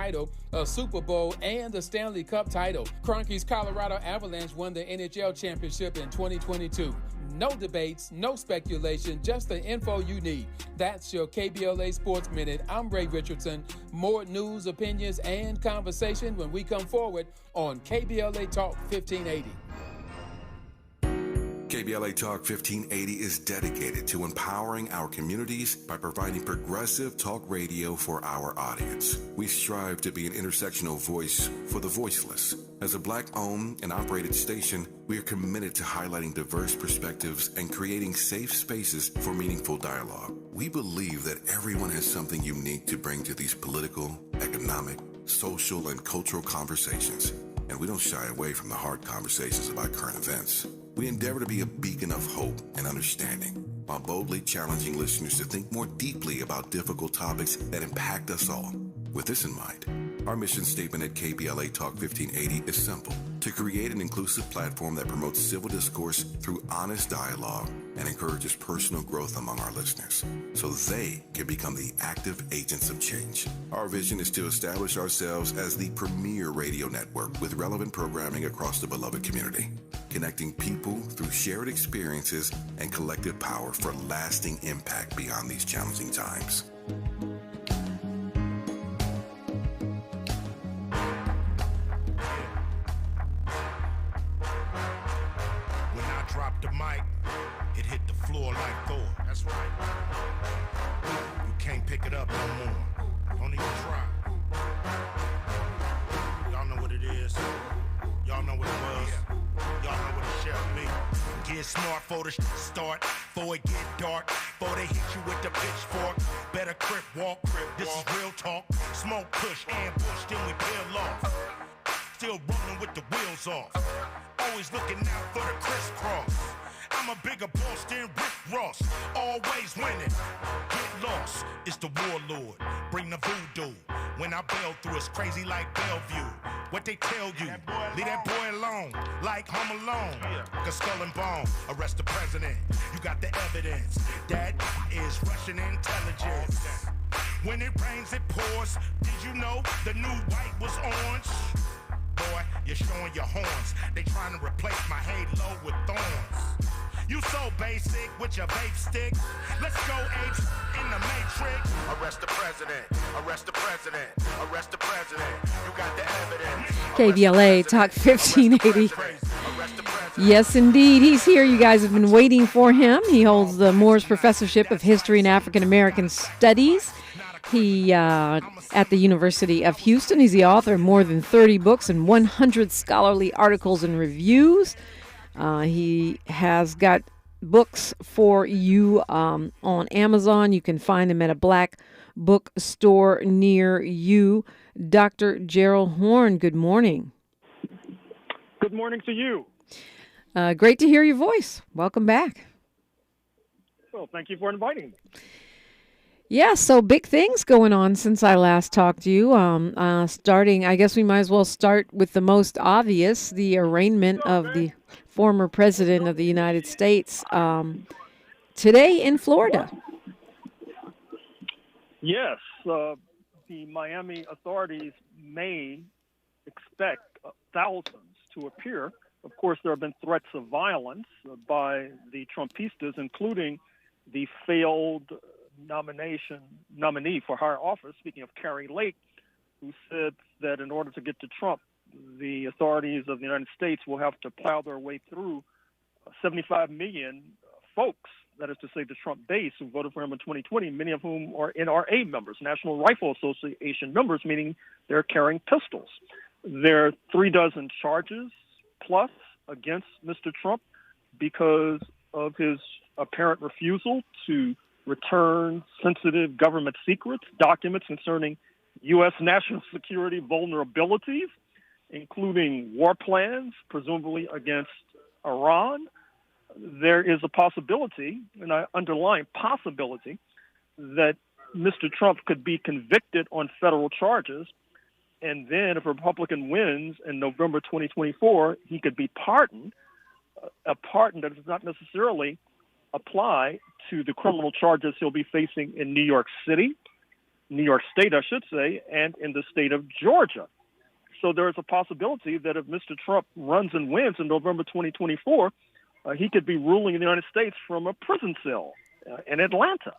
title, a Super Bowl, and the Stanley Cup title. Kroenke's Colorado Avalanche won the NHL championship in 2022. No debates, no speculation, just the info you need. That's your KBLA Sports Minute. I'm Ray Richardson. More news, opinions, and conversation when we come forward on KBLA Talk 1580. KBLA Talk 1580 is dedicated to empowering our communities by providing progressive talk radio for our audience. We strive to be an intersectional voice for the voiceless. As a Black-owned and operated station, we are committed to highlighting diverse perspectives and creating safe spaces for meaningful dialogue. We believe that everyone has something unique to bring to these political, economic, social, and cultural conversations, and we don't shy away from the hard conversations about current events. We endeavor to be a beacon of hope and understanding, while boldly challenging listeners to think more deeply about difficult topics that impact us all. With this in mind, our mission statement at KBLA Talk 1580 is simple: to create an inclusive platform that promotes civil discourse through honest dialogue and encourages personal growth among our listeners, so they can become the active agents of change. Our vision is to establish ourselves as the premier radio network with relevant programming across the beloved community, connecting people through shared experiences and collective power for lasting impact beyond these challenging times. When I dropped the mic, it hit the floor like Thor. That's right. You can't pick it up no more. Don't even try. Y'all know what it is. Y'all know what it was. Y'all know what it shall be. Get smart for the start, before it get dark, before they hit you with the pitchfork. Better crip walk, this is real talk. Smoke push, ambush, then we peel off. Still rolling with the wheels off. Always looking out for the crisscross. I'm a bigger boss than Rick Ross. Always winning. Get lost. It's the warlord. Bring the voodoo. When I bail through, it's crazy like Bellevue. What they tell you, leave that boy alone, like Home Alone. Like a skull and bone, arrest the president. You got the evidence, that is Russian intelligence. When it rains, it pours. Did you know the new white was orange? Boy, you're showing your horns. They trying to replace my halo with thorns. You so basic with your vape stick. Let's go apes in the matrix. Arrest the president. Arrest the president. Arrest the president. You got the evidence. KBLA Talk 1580. Yes, indeed. He's here. You guys have been waiting for him. He holds the Moores Professorship of History and African American Studies. He at the University of Houston. He's the author of more than 30 books and 100 scholarly articles and reviews. He has got books for you on Amazon. You can find him at a Black bookstore near you. Dr. Gerald Horne, good morning. Good morning to you. Great to hear your voice. Welcome back. Well, thank you for inviting me. Yeah, so big things going on since I last talked to you. Starting, I guess we might as well start with the most obvious, the arraignment of the former president of the United States today in Florida. Yes, the Miami authorities may expect thousands to appear. Of course, there have been threats of violence by the Trumpistas, including the failed nominee for higher office, speaking of Carrie Lake, who said that in order to get to Trump, the authorities of the United States will have to plow their way through 75 million folks, that is to say the Trump base, who voted for him in 2020, many of whom are NRA members, National Rifle Association members, meaning they're carrying pistols. There are 36 charges plus against Mr. Trump because of his apparent refusal to return sensitive government secrets, documents concerning U.S. national security vulnerabilities, including war plans, presumably against Iran. There is a possibility, and I underline possibility, that Mr. Trump could be convicted on federal charges, and then if a Republican wins in November 2024, he could be pardoned, a pardon that does not necessarily apply to the criminal charges he'll be facing in New York City. New York State, I should say, and in the state of Georgia. So there is a possibility that if Mr. Trump runs and wins in November 2024, he could be ruling in the United States from a prison cell in Atlanta.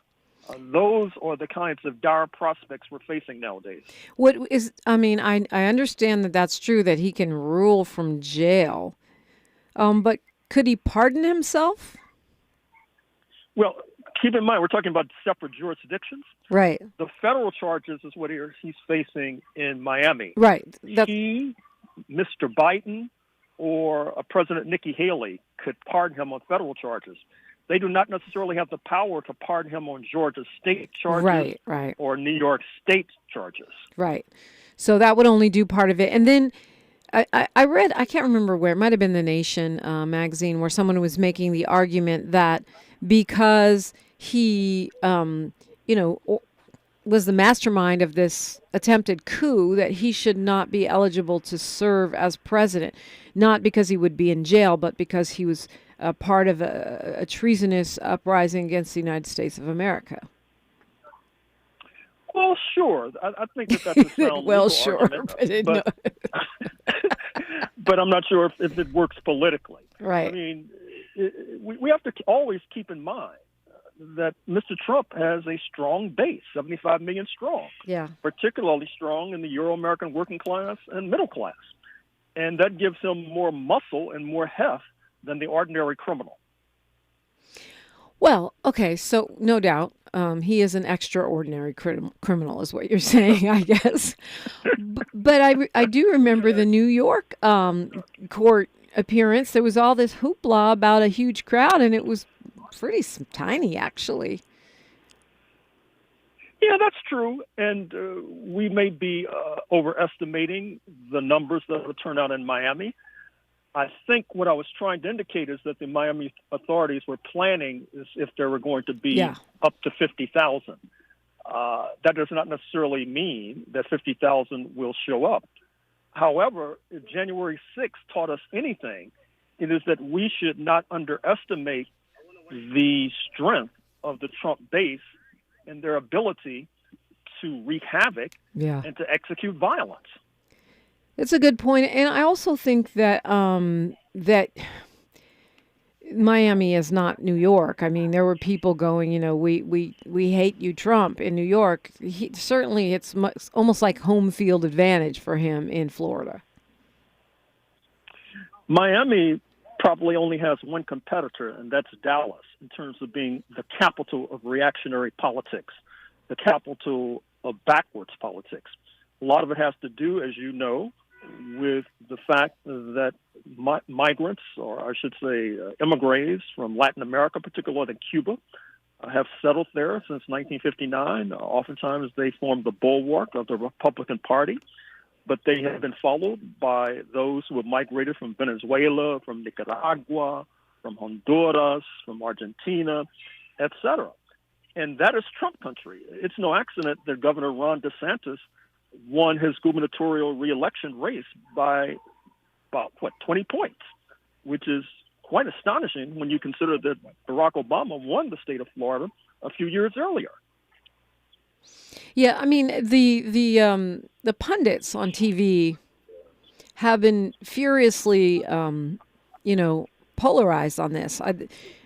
Those are the kinds of dire prospects we're facing nowadays. I understand that that's true, that he can rule from jail. But could he pardon himself? Well, keep in mind, we're talking about separate jurisdictions. Right. The federal charges is what he's facing in Miami. Right. He, Mr. Biden, or President Nikki Haley could pardon him on federal charges. They do not necessarily have the power to pardon him on Georgia state charges or New York state charges. Right. So that would only do part of it. And then I read, I can't remember where, it might have been The Nation magazine, where someone was making the argument that because he, was the mastermind of this attempted coup, that he should not be eligible to serve as president, not because he would be in jail, but because he was a part of a treasonous uprising against the United States of America. Well, sure. I think that's a sound well, legal sure, argument, but I'm not sure if it works politically. Right. I mean, we have to always keep in mind that Mr. Trump has a strong base, 75 million strong, particularly strong in the Euro-American working class and middle class. And that gives him more muscle and more heft than the ordinary criminal. Well, okay, so no doubt he is an extraordinary criminal is what you're saying, I guess. But I do remember the New York court appearance. There was all this hoopla about a huge crowd, and it was pretty tiny, actually. Yeah, that's true. And we may be overestimating the numbers that will turn out in Miami. I think what I was trying to indicate is that the Miami authorities were planning as if there were going to be up to 50,000. That does not necessarily mean that 50,000 will show up. However, if January 6th taught us anything, it is that we should not underestimate the strength of the Trump base and their ability to wreak havoc and to execute violence. It's a good point, and I also think that that Miami is not New York. I mean, there were people going, we hate you, Trump, in New York. Certainly, it's almost like home field advantage for him in Florida. Miami probably only has one competitor, and that's Dallas, in terms of being the capital of reactionary politics, the capital of backwards politics. A lot of it has to do, as you know, with the fact that migrants, or I should say immigrants from Latin America, particularly Cuba, have settled there since 1959. Oftentimes they form the bulwark of the Republican Party, but they have been followed by those who have migrated from Venezuela, from Nicaragua, from Honduras, from Argentina, etc. And that is Trump country. It's no accident that Governor Ron DeSantis won his gubernatorial reelection race by about, 20 points, which is quite astonishing when you consider that Barack Obama won the state of Florida a few years earlier. Yeah, I mean, the pundits on TV have been furiously, polarized on this.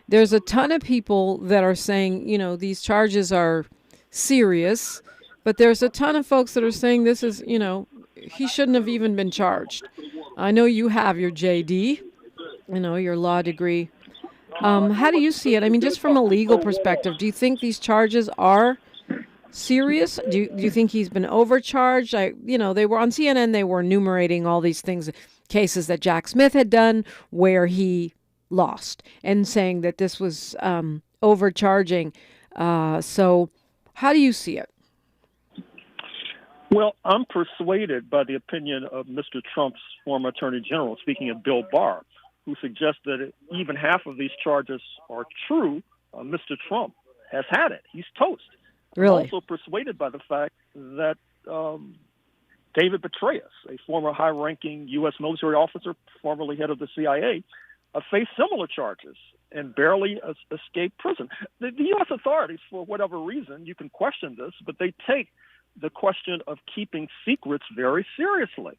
There's a ton of people that are saying, these charges are serious, but there's a ton of folks that are saying this is, he shouldn't have even been charged. I know you have your JD, your law degree. How do you see it? I mean, just from a legal perspective, do you think these charges are serious? Do you think he's been overcharged? They were on CNN, they were enumerating all these things, cases that Jack Smith had done where he lost, and saying that this was overcharging. So how do you see it? Well, I'm persuaded by the opinion of Mr. Trump's former Attorney General, speaking of Bill Barr, who suggests that even half of these charges are true. Mr. Trump has had it. He's toast. Really? I'm also persuaded by the fact that David Petraeus, a former high-ranking U.S. military officer, formerly head of the CIA, faced similar charges and barely escaped prison. The U.S. authorities, for whatever reason, you can question this, but they take the question of keeping secrets very seriously,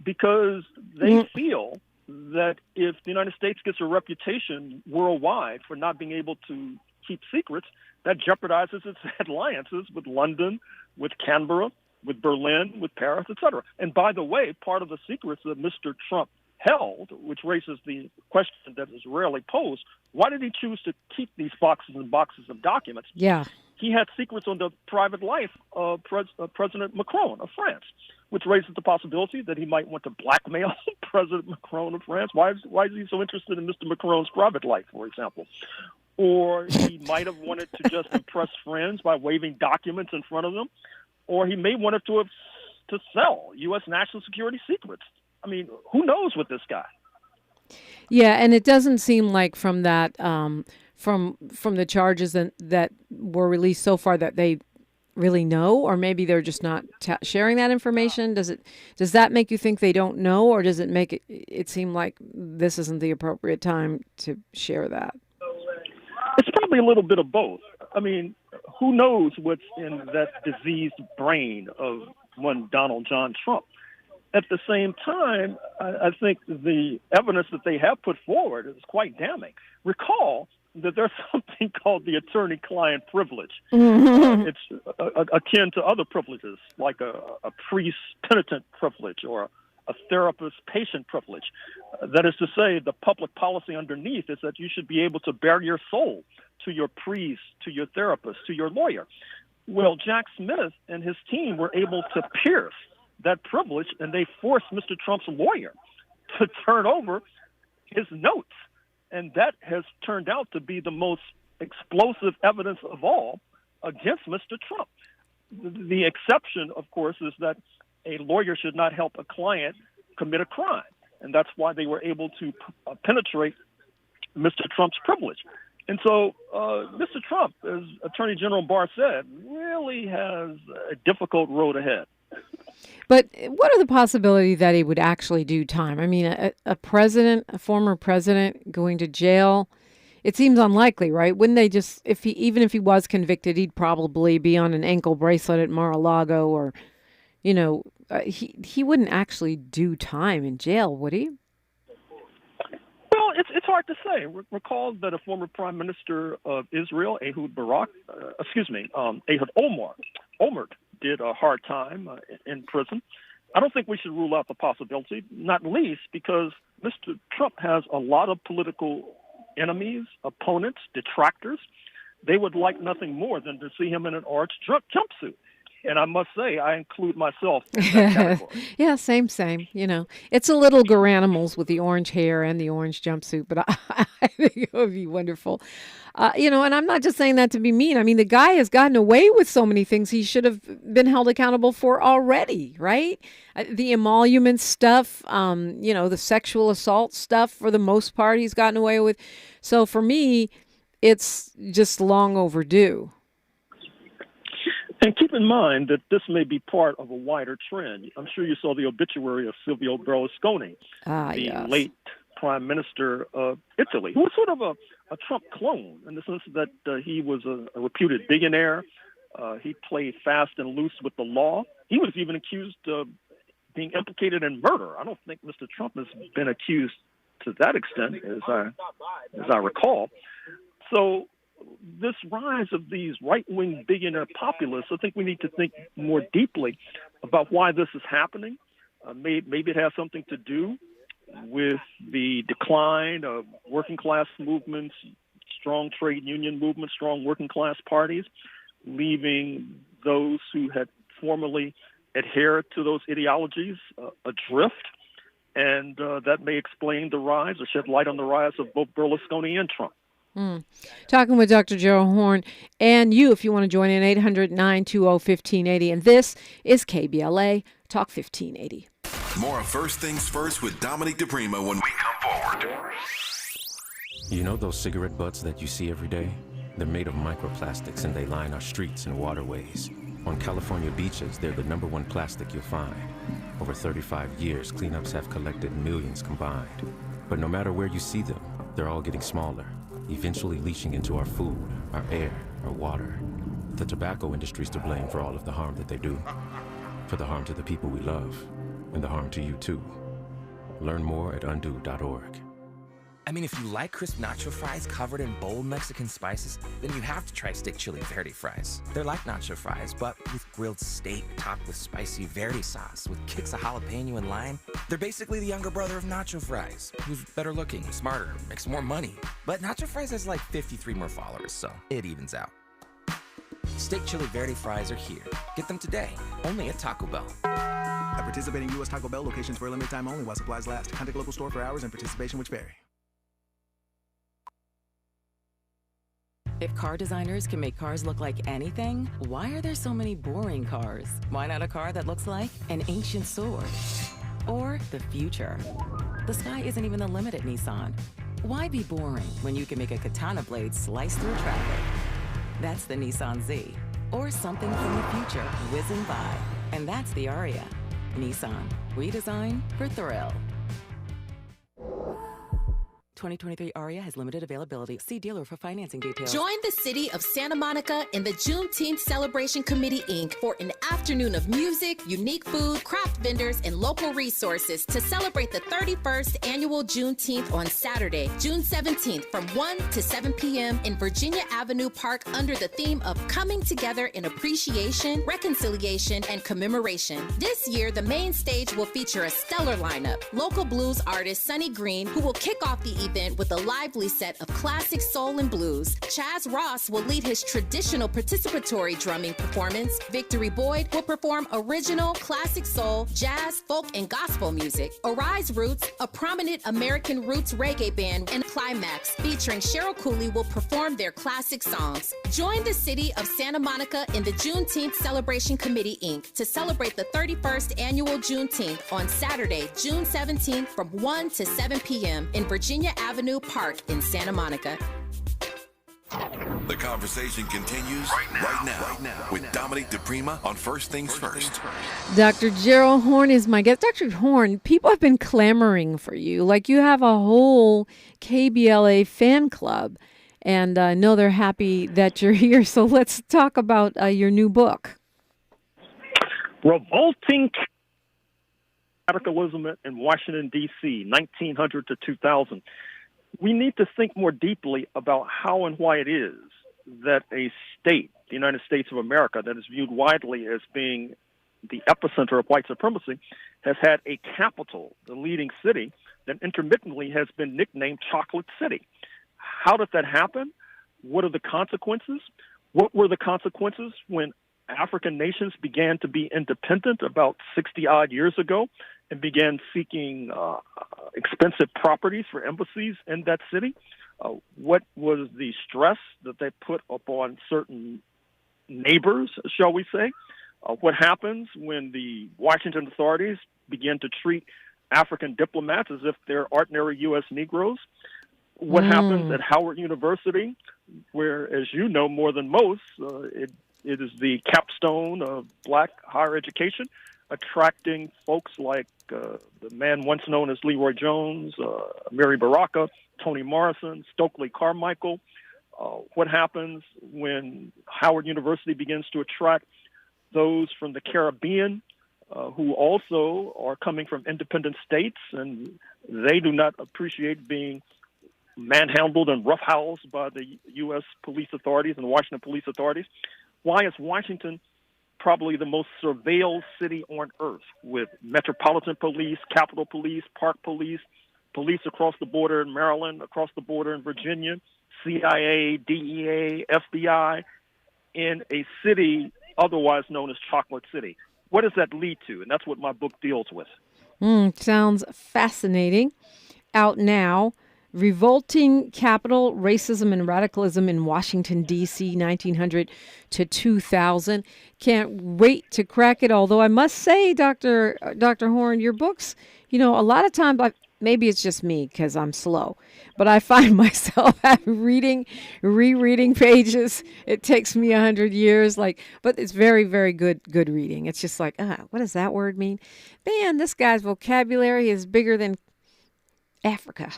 because they feel that if the United States gets a reputation worldwide for not being able to keep secrets, that jeopardizes its alliances with London, with Canberra, with Berlin, with Paris, etc. And by the way, part of the secrets that Mr. Trump held, which raises the question that is rarely posed, why did he choose to keep these boxes and boxes of documents? Yeah. He had secrets on the private life of President Macron of France, which raises the possibility that he might want to blackmail President Macron of France. Why is he so interested in Mr. Macron's private life, for example? Or he might have wanted to just impress friends by waving documents in front of them. Or he may want to sell U.S. national security secrets. I mean, who knows with this guy? Yeah, and it doesn't seem like from that from the charges that were released so far that they really know, or maybe they're just not sharing that information. Does that make you think they don't know, or does it make it seem like this isn't the appropriate time to share that? It's probably a little bit of both. I mean, who knows what's in that diseased brain of one Donald John Trump? At the same time, I think the evidence that they have put forward is quite damning. Recall that there's something called the attorney-client privilege. It's akin to other privileges, like a priest-penitent privilege or a therapist-patient privilege. That is to say, the public policy underneath is that you should be able to bare your soul to your priest, to your therapist, to your lawyer. Well, Jack Smith and his team were able to pierce that privilege, and they forced Mr. Trump's lawyer to turn over his notes. And that has turned out to be the most explosive evidence of all against Mr. Trump. The exception, of course, is that a lawyer should not help a client commit a crime. And that's why they were able to penetrate Mr. Trump's privilege. And so Mr. Trump, as Attorney General Barr said, really has a difficult road ahead. But what are the possibility that he would actually do time? I mean, a former president going to jail, it seems unlikely, right? Wouldn't they just, even if he was convicted, he'd probably be on an ankle bracelet at Mar-a-Lago, or, he wouldn't actually do time in jail, would he? Well, it's hard to say. Recall that a former Prime Minister of Israel, Ehud Olmert, did a hard time in prison. I don't think we should rule out the possibility, not least because Mr. Trump has a lot of political enemies, opponents, detractors. They would like nothing more than to see him in an orange jumpsuit. And I must say, I include myself in that category. Yeah, same. It's a little Garanimals with the orange hair and the orange jumpsuit, but I think it would be wonderful. And I'm not just saying that to be mean. I mean, the guy has gotten away with so many things he should have been held accountable for already, right? The emolument stuff, the sexual assault stuff, for the most part, he's gotten away with. So for me, it's just long overdue. And keep in mind that this may be part of a wider trend. I'm sure you saw the obituary of Silvio Berlusconi, the late Prime Minister of Italy, who was sort of a Trump clone in the sense that he was a reputed billionaire. He played fast and loose with the law. He was even accused of being implicated in murder. I don't think Mr. Trump has been accused to that extent, as I recall. So this rise of these right-wing billionaire populists, I think we need to think more deeply about why this is happening. Maybe it has something to do with the decline of working-class movements, strong trade union movements, strong working-class parties, leaving those who had formerly adhered to those ideologies adrift. And that may explain the rise or shed light on the rise of both Berlusconi and Trump. Talking with Dr. Gerald Horne, and you, if you want to join in, 800-920-1580. And this is KBLA Talk 1580. More of First Things First with Dominic DePrima when we come forward. You know those cigarette butts that you see every day? They're made of microplastics and they line our streets and waterways. On California beaches, they're the #1 plastic you'll find. Over 35 years, cleanups have collected millions combined. But no matter where you see them, they're all getting smaller, eventually leaching into our food, our air, our water. The tobacco industry's to blame for all of the harm that they do. For the harm to the people we love, and the harm to you too. Learn more at undo.org. I mean, if you like crisp nacho fries covered in bold Mexican spices, then you have to try Steak Chili Verde fries. They're like nacho fries, but with grilled steak topped with spicy Verde sauce with kicks of jalapeno and lime. They're basically the younger brother of nacho fries, who's better looking, smarter, makes more money. But nacho fries has like 53 more followers, so it evens out. Steak Chili Verde fries are here. Get them today, only at Taco Bell. At participating U.S. Taco Bell locations for a limited time only while supplies last. Contact local store for hours and participation which vary. If car designers can make cars look like anything, why are there so many boring cars? Why not a car that looks like an ancient sword? Or the future? The sky isn't even the limit at Nissan. Why be boring when you can make a katana blade slice through traffic? That's the Nissan Z. Or something from the future whizzing by. And that's the Aria. Nissan. We design for thrill. 2023 Aria has limited availability. See dealer for financing details. Join the city of Santa Monica and the Juneteenth Celebration Committee, Inc. for an afternoon of music, unique food, craft vendors, and local resources to celebrate the 31st annual Juneteenth on Saturday, June 17th from 1 to 7 p.m. in Virginia Avenue Park under the theme of Coming Together in Appreciation, Reconciliation, and Commemoration. This year, the main stage will feature a stellar lineup. Local blues artist Sonny Green, who will kick off the event with a lively set of classic soul and blues. Chaz Ross will lead his traditional participatory drumming performance. Victory Boyd will perform original classic soul, jazz, folk, and gospel music. Arise Roots, a prominent American roots reggae band, and Climax, featuring Cheryl Cooley, will perform their classic songs. Join the city of Santa Monica in the Juneteenth Celebration Committee, Inc. to celebrate the 31st annual Juneteenth on Saturday, June 17th from 1 to 7 p.m. in Virginia Avenue Park in Santa Monica. The conversation continues right now with Dominique DePrima on First Things First. Dr. Gerald Horne is my guest. Dr. Horne, people have been clamoring for you. Like, you have a whole KBLA fan club, and I know they're happy that you're here. So let's talk about your new book. Revolting Radicalism in Washington, D.C., 1900 to 2000. We need to think more deeply about how and why it is that a state, the United States of America, that is viewed widely as being the epicenter of white supremacy, has had a capital, the leading city, that intermittently has been nicknamed Chocolate City. How did that happen? What are the consequences? What were the consequences when African nations began to be independent about 60-odd years ago and began seeking expensive properties for embassies in that city? What was the stress that they put upon certain neighbors, shall we say? What happens when the Washington authorities begin to treat African diplomats as if they're ordinary U.S. Negroes? What happens at Howard University, where, as you know more than most, it is the capstone of black higher education, attracting folks like the man once known as Leroy Jones, Mary Baraka, Toni Morrison, Stokely Carmichael. What happens when Howard University begins to attract those from the Caribbean who also are coming from independent states, and they do not appreciate being manhandled and roughhoused by the U.S. police authorities and the Washington police authorities? Why is Washington probably the most surveilled city on earth, with Metropolitan Police, Capitol Police, Park Police, police across the border in Maryland, across the border in Virginia, CIA, DEA, FBI, in a city otherwise known as Chocolate City? What does that lead to? And that's what my book deals with. Sounds fascinating. Out now. Revolting Capitol, Racism and Radicalism in Washington, D.C., 1900 to 2000. Can't wait to crack it. Although I must say, Dr. Horne, your books, a lot of times, maybe it's just me because I'm slow, but I find myself rereading pages. It takes me 100 years, but it's very, very good reading. It's just like, what does that word mean? Man, this guy's vocabulary is bigger than Africa.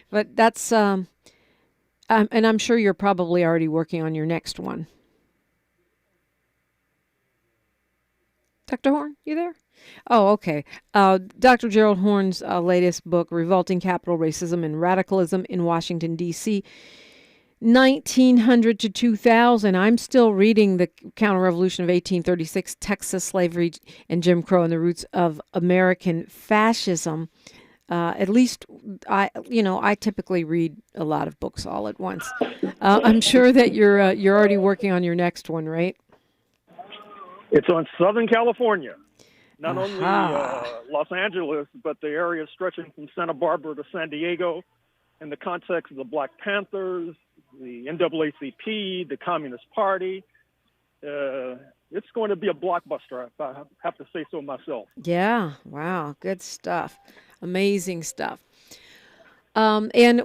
But that's And I'm sure you're probably already working on your next one. Dr. Horne, you there? Oh, okay. Dr. Gerald Horne's latest book, Revolting Capitol, Racism and Radicalism in Washington, D.C., 1900 to 2000. I'm still reading The Counter-Revolution of 1836, Texas Slavery and Jim Crow and the Roots of American Fascism. At least I typically read a lot of books all at once. I'm sure that you're already working on your next one, right? It's on Southern California, not only Los Angeles, but the area stretching from Santa Barbara to San Diego, in the context of the Black Panthers, the NAACP, the Communist Party. It's going to be a blockbuster, if I have to say so myself. Yeah, wow, good stuff. Amazing stuff. And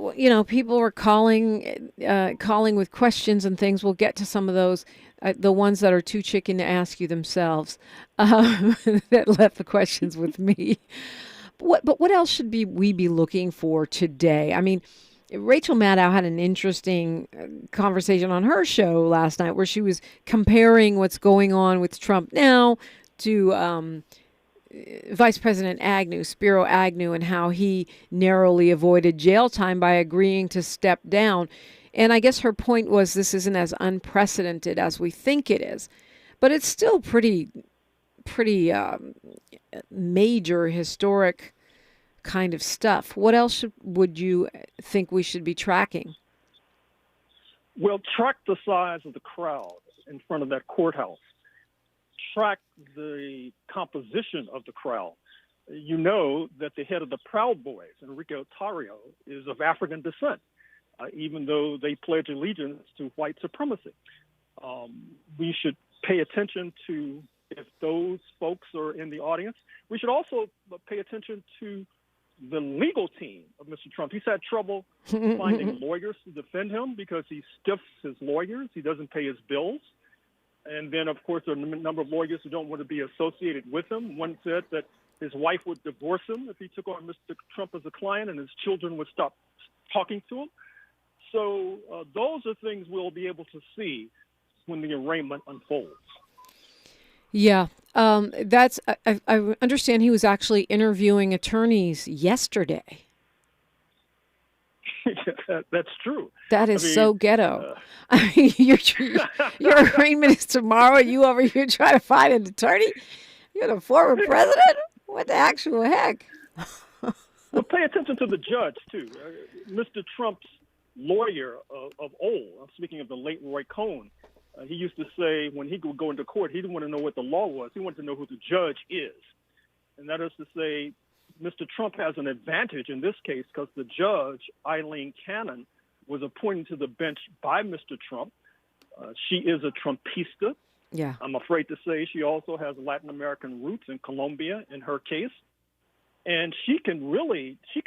people were calling with questions and things. We'll get to some of those, the ones that are too chicken to ask you themselves, that left the questions with me. But what else should we be looking for today? I mean, Rachel Maddow had an interesting conversation on her show last night where she was comparing what's going on with Trump now to Vice President Agnew, Spiro Agnew, and how he narrowly avoided jail time by agreeing to step down. And I guess her point was this isn't as unprecedented as we think it is, but it's still pretty major historic kind of stuff. What else would you think we should be tracking? Well, track the size of the crowd in front of that courthouse. Track the composition of the crowd. You know that the head of the Proud Boys, Enrique Otario, is of African descent, even though they pledge allegiance to white supremacy. We should pay attention to if those folks are in the audience. We should also pay attention to the legal team of Mr. Trump. He's had trouble finding lawyers to defend him because he stiffs his lawyers. He doesn't pay his bills. And then, of course, there are a number of lawyers who don't want to be associated with him. One said that his wife would divorce him if he took on Mr. Trump as a client, and his children would stop talking to him. So those are things we'll be able to see when the arraignment unfolds. Yeah, that's. I understand he was actually interviewing attorneys yesterday. That's true. That is so ghetto. Your arraignment is tomorrow. You over here trying to find an attorney? You're the former president? What the actual heck? Well, pay attention to the judge, too. Mr. Trump's lawyer of old, I'm speaking of the late Roy Cohn, he used to say when he would go into court, he didn't want to know what the law was. He wanted to know who the judge is. And that is to say, Mr. Trump has an advantage in this case because the judge, Eileen Cannon, was appointed to the bench by Mr. Trump. She is a Trumpista. Yeah. I'm afraid to say she also has Latin American roots in Colombia in her case. And she could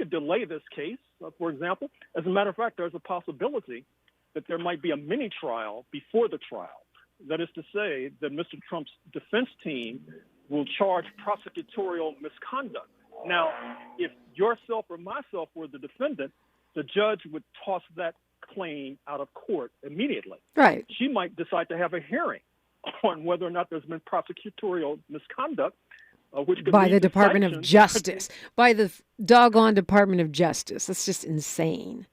delay this case, for example. As a matter of fact, there's a possibility that there might be a mini trial before the trial. That is to say that Mr. Trump's defense team will charge prosecutorial misconduct. Now, if yourself or myself were the defendant, the judge would toss that claim out of court immediately. Right. She might decide to have a hearing on whether or not there's been prosecutorial misconduct, which could by the Department sanctions. of Justice, by the doggone Department of Justice. That's just insane.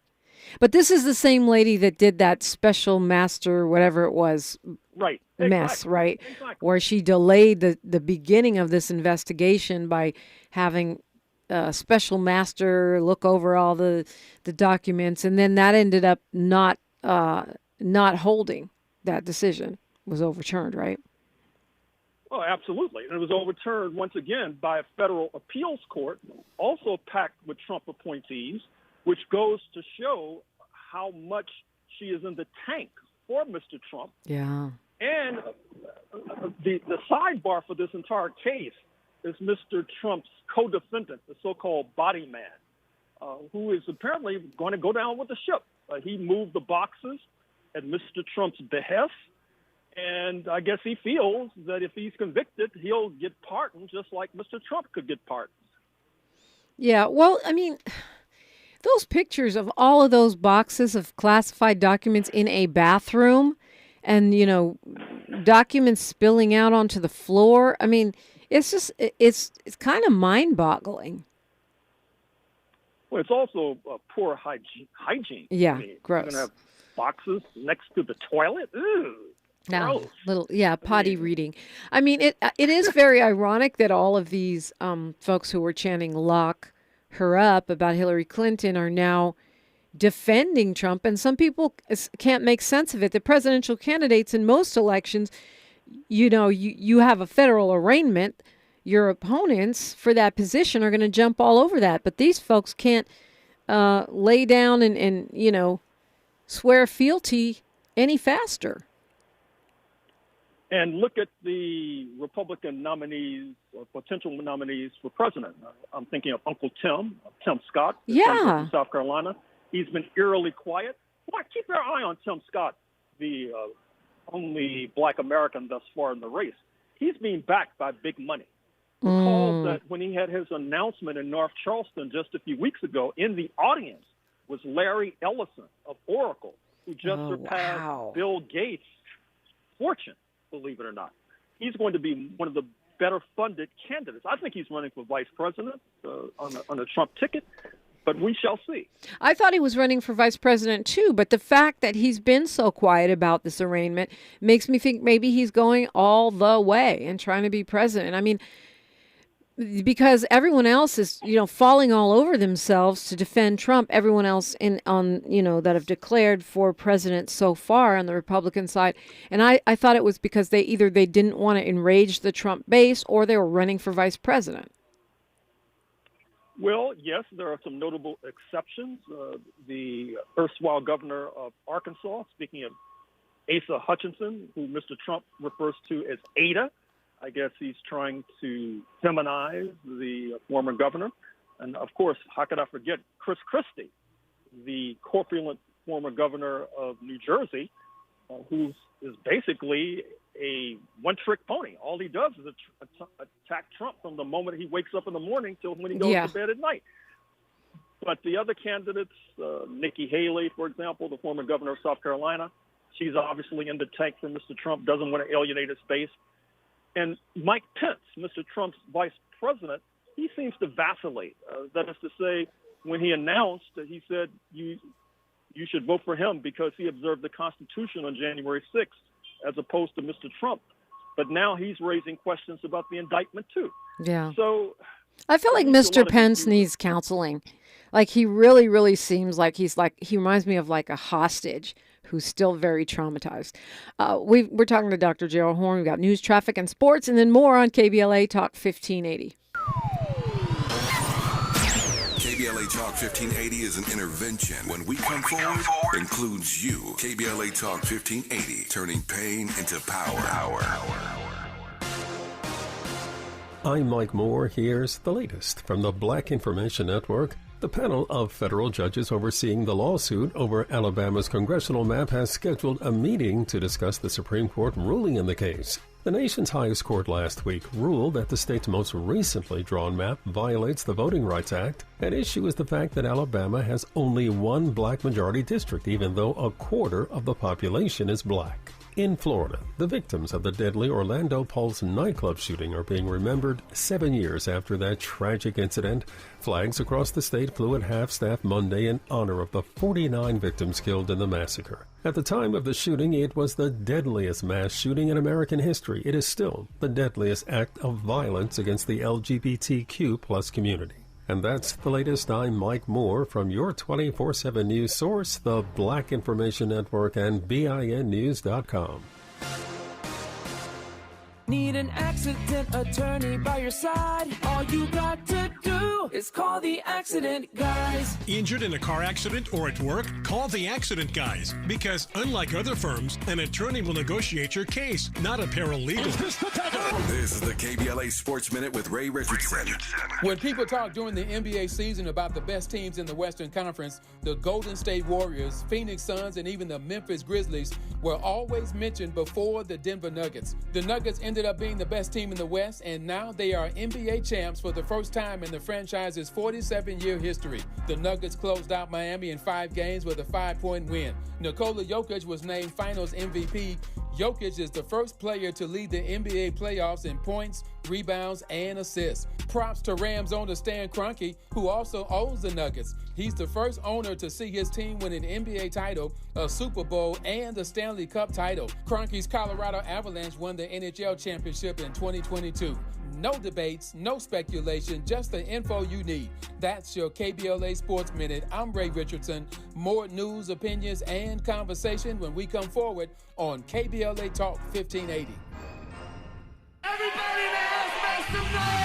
But this is the same lady that did that special master, whatever it was, right. mess, Exactly. right? Exactly. Where she delayed the beginning of this investigation by having a special master look over all the documents, and then that ended up not holding. That decision was overturned, right? Oh, absolutely. And it was overturned once again by a federal appeals court, also packed with Trump appointees, which goes to show how much she is in the tank for Mr. Trump. Yeah. And the sidebar for this entire case is Mr. Trump's co-defendant, the so-called body man, who is apparently going to go down with the ship. He moved the boxes at Mr. Trump's behest, and I guess he feels that if he's convicted, he'll get pardoned just like Mr. Trump could get pardoned. Yeah, well, I mean, Those pictures of all of those boxes of classified documents in a bathroom and, documents spilling out onto the floor. I mean, it's kind of mind-boggling. Well, it's also poor hygiene. Yeah, I mean, gross. You're going to have boxes next to the toilet. Ew. No, potty reading. I mean, it is very ironic that all of these folks who were chanting "lock her up" about Hillary Clinton are now defending Trump, and some people can't make sense of it. The presidential candidates in most elections, you have a federal arraignment. Your opponents for that position are going to jump all over that, but these folks can't lay down and swear fealty any faster. And look at the Republican nominees or potential nominees for president. I'm thinking of Uncle Tim Scott, from South Carolina. He's been eerily quiet. Why keep your eye on Tim Scott, the only black American thus far in the race? He's being backed by big money. Recall that when he had his announcement in North Charleston just a few weeks ago, in the audience was Larry Ellison of Oracle, who just surpassed Bill Gates' fortune, believe it or not. He's going to be one of the better funded candidates. I think he's running for vice president on a Trump ticket, but we shall see. I thought he was running for vice president too, but the fact that he's been so quiet about this arraignment makes me think maybe he's going all the way and trying to be president. I mean, because everyone else is, falling all over themselves to defend Trump. Everyone else that have declared for president so far on the Republican side. And I thought it was because they didn't want to enrage the Trump base or they were running for vice president. Well, yes, there are some notable exceptions. The erstwhile governor of Arkansas, speaking of Asa Hutchinson, who Mr. Trump refers to as Ada. I guess he's trying to feminize the former governor. And, of course, how could I forget Chris Christie, the corpulent former governor of New Jersey, who is basically a one-trick pony. All he does is attack Trump from the moment he wakes up in the morning till when he goes to bed at night. But the other candidates, Nikki Haley, for example, the former governor of South Carolina, she's obviously in the tank for Mr. Trump, doesn't want to alienate his base. And Mike Pence, Mr. Trump's vice president, he seems to vacillate. That is to say, when he announced, he said you should vote for him because he observed the Constitution on January 6th, as opposed to Mr. Trump. But now he's raising questions about the indictment, too. Yeah. So I feel like Mr. Pence needs counseling. Like, he really, really seems like he reminds me of like a hostage who's still very traumatized. We're talking to Dr. Gerald Horne. We've got news, traffic, and sports, and then more on KBLA Talk 1580. KBLA Talk 1580 is an intervention. When we come forward, includes you. KBLA Talk 1580, turning pain into power. I'm Mike Moore. Here's the latest from the Black Information Network. The panel of federal judges overseeing the lawsuit over Alabama's congressional map has scheduled a meeting to discuss the Supreme Court ruling in the case. The nation's highest court last week ruled that the state's most recently drawn map violates the Voting Rights Act. At issue is the fact that Alabama has only one black majority district, even though a quarter of the population is black. In Florida, the victims of the deadly Orlando Pulse nightclub shooting are being remembered 7 years after that tragic incident. Flags across the state flew at half-staff Monday in honor of the 49 victims killed in the massacre. At the time of the shooting, it was the deadliest mass shooting in American history. It is still the deadliest act of violence against the LGBTQ+ community. And that's the latest. I'm Mike Moore from your 24/7 news source, the Black Information Network and BINnews.com. Need an accident attorney by your side? All you got to do is call the Accident Guys. Injured in a car accident or at work? Call the Accident Guys. Because unlike other firms, an attorney will negotiate your case, not a paralegal. This is the KBLA Sports Minute with Ray Richardson. When people talk during the NBA season about the best teams in the Western Conference, the Golden State Warriors, Phoenix Suns, and even the Memphis Grizzlies were always mentioned before the Denver Nuggets. The Nuggets ended ended up being the best team in the West, and now they are NBA champs for the first time in the franchise's 47-year history. The Nuggets closed out Miami in 5 games with a 5-point win. Nikola Jokic was named Finals MVP. Jokic is the first player to lead the NBA playoffs in points, rebounds, and assists. Props to Rams owner Stan Kroenke, who also owns the Nuggets. He's the first owner to see his team win an NBA title, a Super Bowl, and a Stanley Cup title. Kroenke's Colorado Avalanche won the NHL championship in 2022. No debates, no speculation, just the info you need. That's your KBLA Sports Minute. I'm Ray Richardson. More news, opinions, and conversation when we come forward on KBLA Talk 1580. Everybody in the house, make some noise!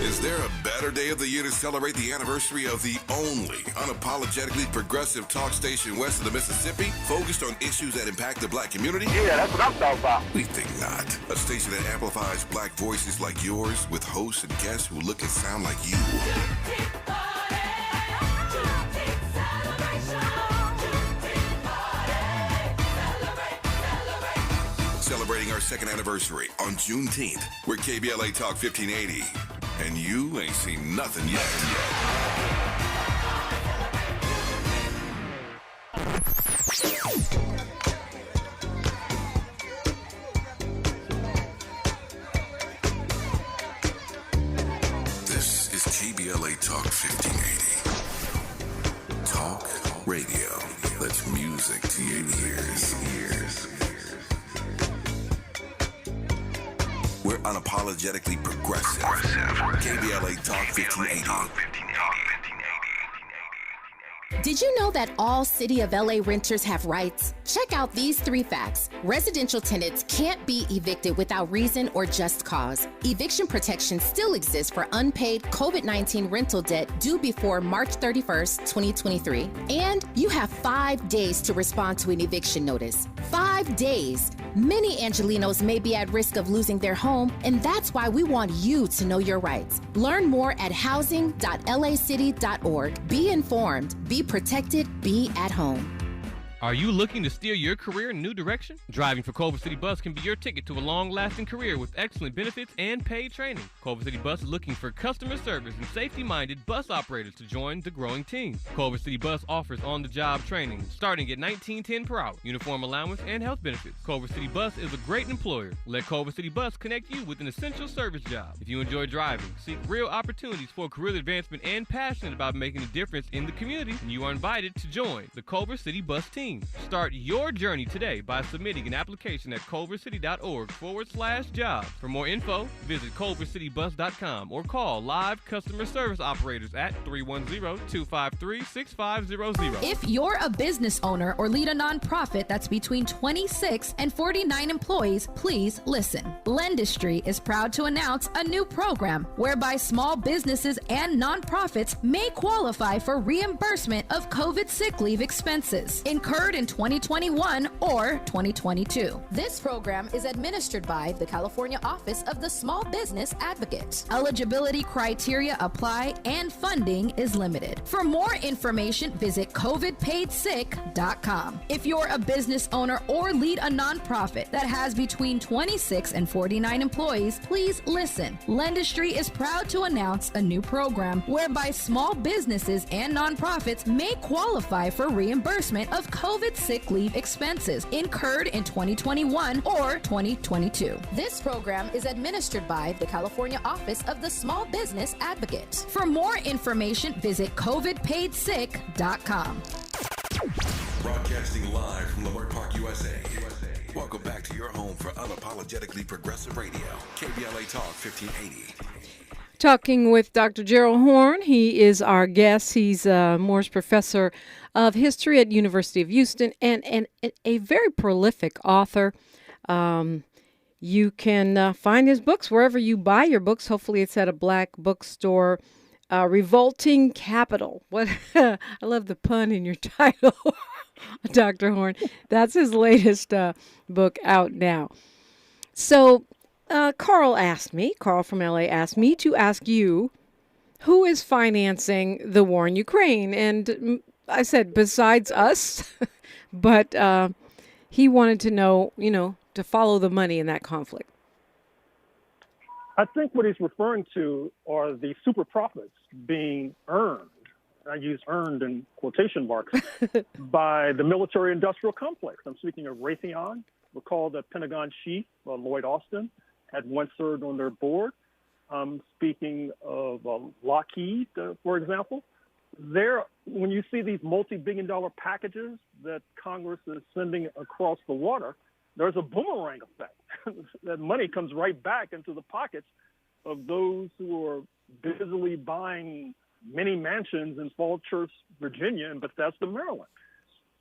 Is there a better day of the year to celebrate the anniversary of the only unapologetically progressive talk station west of the Mississippi, focused on issues that impact the black community? Yeah, that's what I'm talking about. We think not. A station that amplifies black voices like yours with hosts and guests who look and sound like you. Celebrating our second anniversary on Juneteenth, we're KBLA Talk 1580. And you ain't seen nothing yet. This is KBLA Talk 1580. Talk radio. That's music to your ears. We're unapologetically progressive. KBLA Talk 1580. Did you know that all City of LA renters have rights? Check out these 3 facts. Residential tenants can't be evicted without reason or just cause. Eviction protection still exists for unpaid COVID-19 rental debt due before March 31st, 2023. And you have 5 days to respond to an eviction notice. 5 days. Many Angelenos may be at risk of losing their home, and that's why we want you to know your rights. Learn more at housing.lacity.org. Be informed, be protected, be at home. Are you looking to steer your career in a new direction? Driving for Culver City Bus can be your ticket to a long-lasting career with excellent benefits and paid training. Culver City Bus is looking for customer service and safety-minded bus operators to join the growing team. Culver City Bus offers on-the-job training starting at $19.10 per hour, uniform allowance, and health benefits. Culver City Bus is a great employer. Let Culver City Bus connect you with an essential service job. If you enjoy driving, seek real opportunities for career advancement, and passionate about making a difference in the community, you are invited to join the Culver City Bus team. Start your journey today by submitting an application at culvercity.org/jobs. For more info, visit culvercitybus.com or call live customer service operators at 310-253-6500. If you're a business owner or lead a nonprofit that's between 26 and 49 employees, please listen. Lendistry is proud to announce a new program whereby small businesses and nonprofits may qualify for reimbursement of COVID sick leave expenses incurred in 2021 or 2022. This program is administered by the California Office of the Small Business Advocate. Eligibility criteria apply and funding is limited. For more information, visit covidpaidsick.com. If you're a business owner or lead a nonprofit that has between 26 and 49 employees, please listen. Lendistry is proud to announce a new program whereby small businesses and nonprofits may qualify for reimbursement of COVID sick leave expenses incurred in 2021 or 2022. This program is administered by the California Office of the Small Business Advocate. For more information, visit covidpaidsick.com. Broadcasting live from Leimert Park, USA. Welcome back to your home for unapologetically progressive radio. KBLA Talk 1580. Talking with Dr. Gerald Horne. He is our guest. He's Morris Professor of History at University of Houston and a very prolific author. You can find his books wherever you buy your books. Hopefully it's at a black bookstore. Revolting Capitol. What I love the pun in your title, Dr. Horne. That's his latest book out now. So Carl from LA asked me to ask you, who is financing the war in Ukraine? And I said, besides us, but he wanted to know, to follow the money in that conflict. I think what he's referring to are the super profits being earned. I use earned in quotation marks by the military-industrial complex. I'm speaking of Raytheon. Recall that Pentagon chief Lloyd Austin had once served on their board. Speaking of Lockheed, for example, when you see these multi-billion-dollar packages that Congress is sending across the water, there's a boomerang effect. That money comes right back into the pockets of those who are busily buying many mansions in Falls Church, Virginia, and Bethesda, Maryland.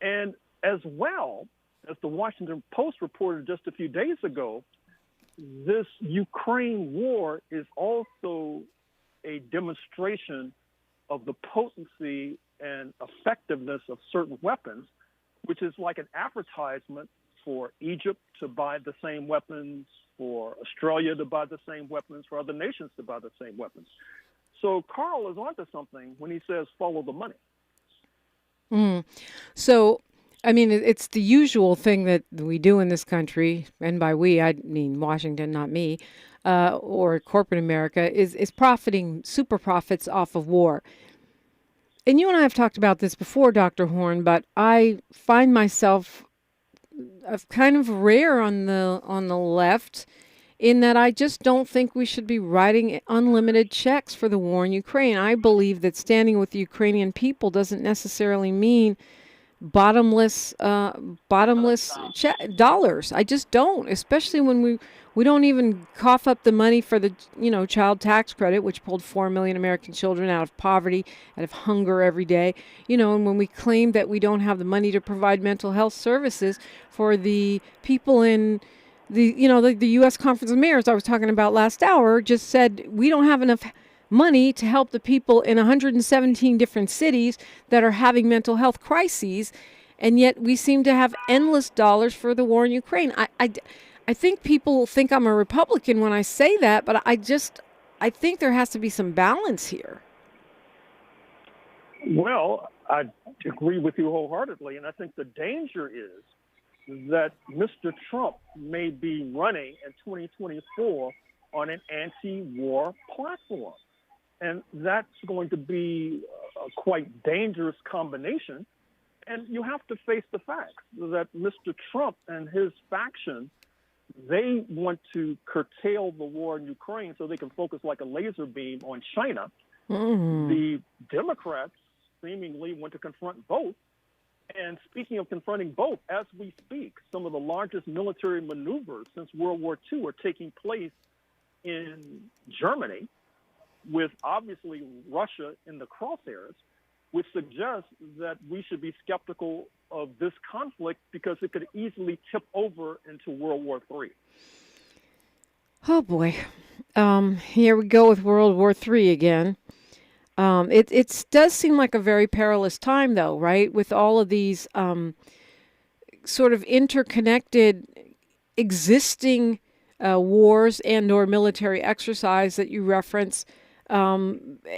And as well, as the Washington Post reported just a few days ago, this Ukraine war is also a demonstration of the potency and effectiveness of certain weapons, which is like an advertisement for Egypt to buy the same weapons, for Australia to buy the same weapons, for other nations to buy the same weapons. So Carl is onto something when he says follow the money. So, I mean, it's the usual thing that we do in this country, and by we, I mean Washington, not me, or corporate America, is profiting super profits off of war. And you and I have talked about this before, Dr. Horne, but I find myself kind of rare on the left in that I just don't think we should be writing unlimited checks for the war in Ukraine. I believe that standing with the Ukrainian people doesn't necessarily mean bottomless dollars. I just don't, especially when we don't even cough up the money for the child tax credit, which pulled 4 million American children out of poverty, out of hunger every day. And when we claim that we don't have the money to provide mental health services for the people in the U.S. Conference of Mayors I was talking about last hour, just said we don't have enough money to help the people in 117 different cities that are having mental health crises, and yet we seem to have endless dollars for the war in Ukraine. I think people think I'm a Republican when I say that, but I think there has to be some balance here. Well, I agree with you wholeheartedly, and I think the danger is that Mr. Trump may be running in 2024 on an anti-war platform. And that's going to be a quite dangerous combination. And you have to face the facts that Mr. Trump and his faction, they want to curtail the war in Ukraine so they can focus like a laser beam on China. The Democrats seemingly want to confront both. And speaking of confronting both, as we speak, some of the largest military maneuvers since World War II are taking place in Germany, with obviously Russia in the crosshairs, which suggests that we should be skeptical of this conflict because it could easily tip over into World War III. Oh, boy. Here we go with World War III again. It does seem like a very perilous time, though, right? With all of these sort of interconnected existing wars and or military exercise that you reference.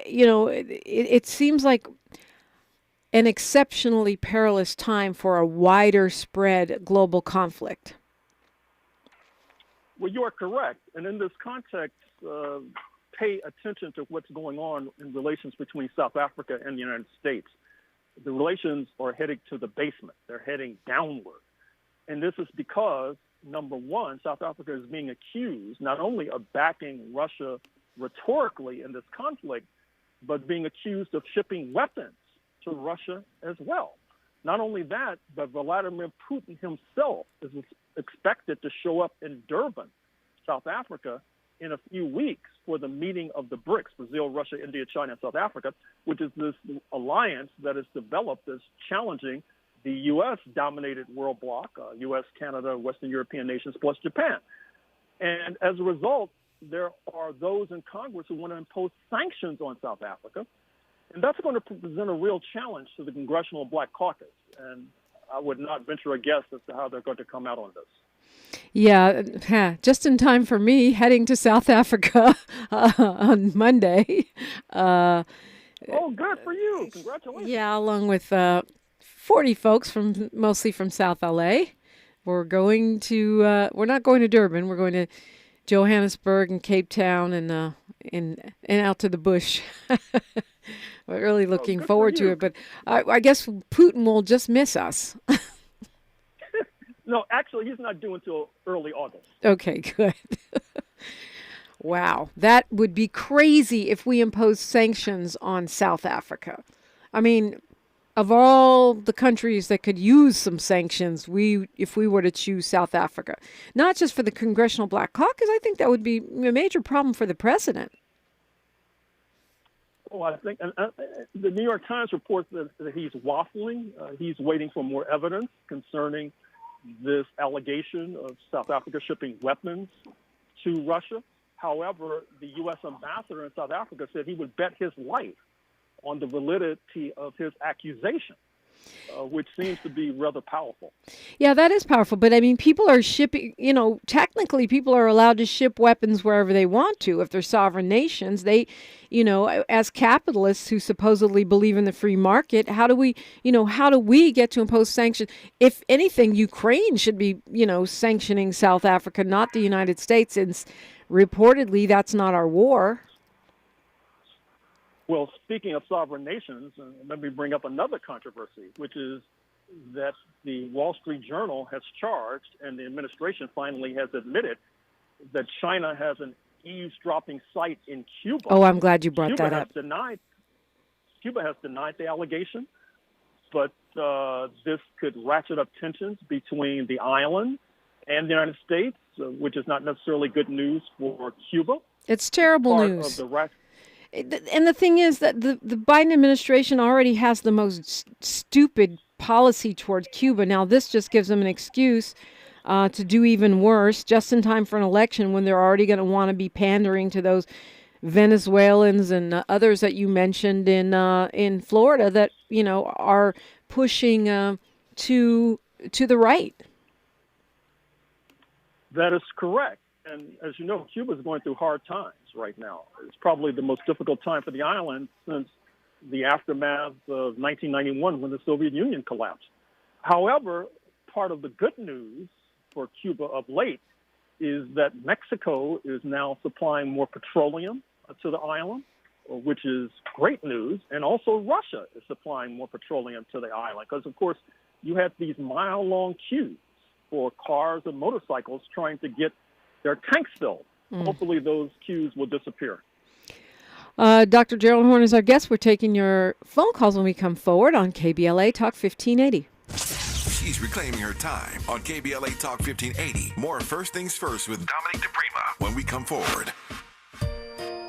It seems like an exceptionally perilous time for a wider spread global conflict. Well, you are correct. And in this context, pay attention to what's going on in relations between South Africa and the United States. The relations are heading to the basement. They're heading downward. And this is because, number one, South Africa is being accused not only of backing Russia rhetorically in this conflict, but being accused of shipping weapons to Russia as well. Not only that, but Vladimir Putin himself is expected to show up in Durban, South Africa, in a few weeks for the meeting of the BRICS, Brazil, Russia, India, China, and South Africa, which is this alliance that is developed as challenging the U.S.-dominated world bloc, U.S., Canada, Western European nations, plus Japan. And as a result, there are those in Congress who want to impose sanctions on South Africa. And that's going to present a real challenge to the Congressional Black Caucus. And I would not venture a guess as to how they're going to come out on this. Yeah, just in time for me heading to South Africa on Monday. Oh, good for you. Congratulations. Yeah, along with 40 folks mostly from South LA. We're going to, we're not going to Durban. We're going to Johannesburg and Cape Town and out to the bush. We're really looking forward to it. But I guess Putin will just miss us. No, actually, he's not due until early August. Okay, good. Wow. That would be crazy if we imposed sanctions on South Africa. I mean, of all the countries that could use some sanctions, if we were to choose South Africa, not just for the Congressional Black Caucus, I think that would be a major problem for the president. Oh, I think the New York Times reports that he's waffling. He's waiting for more evidence concerning this allegation of South Africa shipping weapons to Russia. However, the U.S. ambassador in South Africa said he would bet his life on the validity of his accusation, which seems to be rather powerful. Yeah, that is powerful. But I mean, people are shipping, technically people are allowed to ship weapons wherever they want to. If they're sovereign nations, they, as capitalists who supposedly believe in the free market, how do we get to impose sanctions? If anything, Ukraine should be, sanctioning South Africa, not the United States, since reportedly that's not our war. Well, speaking of sovereign nations, let me bring up another controversy, which is that the Wall Street Journal has charged, and the administration finally has admitted, that China has an eavesdropping site in Cuba. Oh, I'm glad you brought that up. Cuba has denied the allegation, but this could ratchet up tensions between the island and the United States, which is not necessarily good news for Cuba. It's terrible news. And the thing is that the Biden administration already has the most stupid policy towards Cuba. Now, this just gives them an excuse to do even worse, just in time for an election when they're already going to want to be pandering to those Venezuelans and others that you mentioned in Florida that, are pushing to the right. That is correct. And as you know, Cuba is going through hard times right now. It's probably the most difficult time for the island since the aftermath of 1991 when the Soviet Union collapsed. However, part of the good news for Cuba of late is that Mexico is now supplying more petroleum to the island, which is great news. And also Russia is supplying more petroleum to the island because, of course, you had these mile-long queues for cars and motorcycles trying to get their tanks filled. Hopefully those queues will disappear. Dr. Gerald Horne is our guest. We're taking your phone calls when we come forward on KBLA Talk 1580. She's reclaiming her time on KBLA Talk 1580. More First Things First with Dominic DePrima when we come forward.